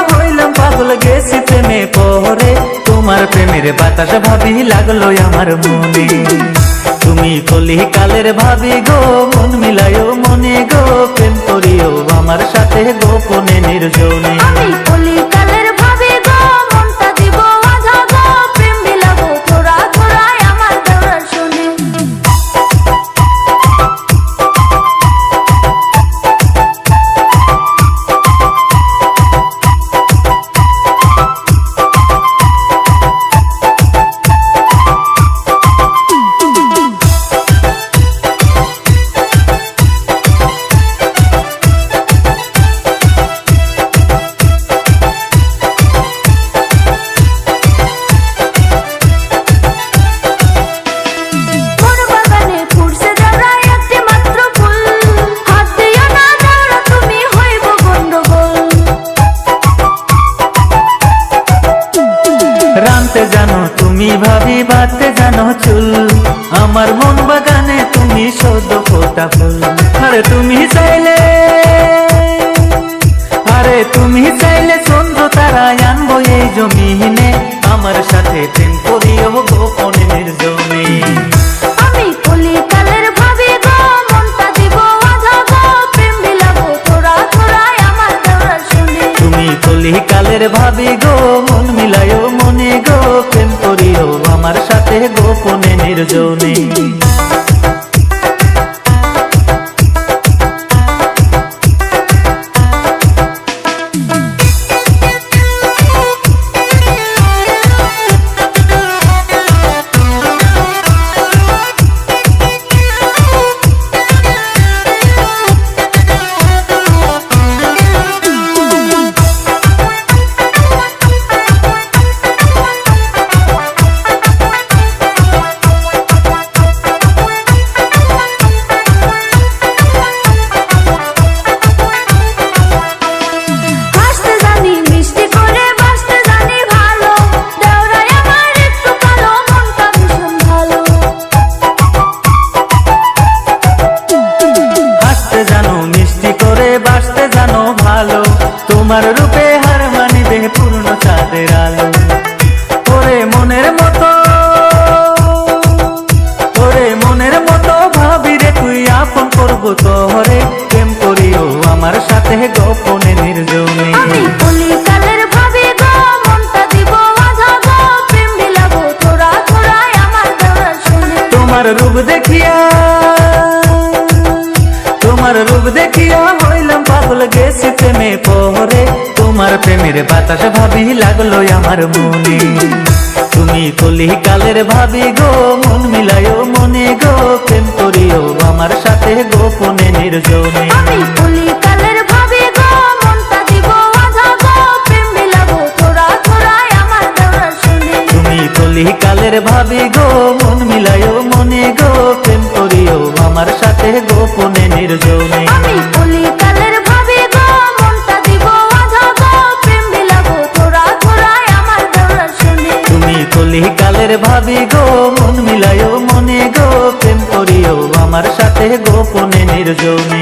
হইলাম পাগল গেছি প্রেমে পরে, তোমার প্রেমের বাতাস ভাবি লাগলো আমার মনে। তুমি কলি কালের ভাবি গো, মন মিলায়ও মনে গো, প্রেম করিও আমার সাথে গোপনে নির্জনে। আমি কলি কালের ভাবি গো, মনটা দিব আধা গো, প্রেম বিলাবো তোরা তোরাই আমার দেওয়ার শুনে। রানতে জানো তুমি ভাবি, বাঁধতে জানো চুল, আমার মন বাগানে তুমি সদ্য ফোটা ফুল। আরে তুমি চাইলে, আরে তুমি চাইলে চন্দ্র তারা আনবো এই জমিনে, আমার সাথে প্রেম করিও গোপনে নির্জনে। আমি কলি কালের ভাবি গো, মনটা দিব আধা গো, প্রেম বিলাবো তোরা তোরাই আমার দেওয়ার শুনে। তুমি কলি কালের ভাবি গো, মন মিলায়ও মনে গো, প্রেম করিও আমার সাথে গোপনে নির্জনে। তোমার রূপে হার মানিবে পূর্ণ চাঁদের আলো, ওরে মনের মতো, ওরে মনের মতো ভাবি রে তুই আপন করবো তোরে, প্রেম করিও আমার সাথে গোপনে নির্জনে। আমি কলি কালের ভাবি গো, মনটা দিব আধা গো, প্রেম বিলাবো তোরা তোরাই আমার দেওয়ার শুনে। তোমার রূপ দেখিয়া, তোমার রূপ দেখিয়া হইলাম পাগল গেছি প্রেমে পরে, তোমার প্রেমের বাতাস ভাবি লাগলো আমার মনে। তুমি কলি কালের ভাবি গো, মন মিলায়ও মনে গো, প্রেম করিও আমার সাথে গোপনে নির্জনে। আমি কলি কালের ভাবি গো, মনটা দিব আধা গো, প্রেম বিলাবো তোরা তোরাই আমার দেওয়ার শুনে। তুমি কলি কালের ভাবি গো, মন মিলায়ও মনে গো, প্রেম করিও আমার সাথে গোপনে নির্জনে। আমি কলি কালের ভাবি গো, মনটা দিব আধা গো, প্রেম বিলাবো তোরা তোরাই আমার দেওয়ার শুনে। তুমি কলি কালের ভাবি গো, মন মিলায়ও মনে গো, প্রেম করিও আমার সাথে গোপনে নির্জনে।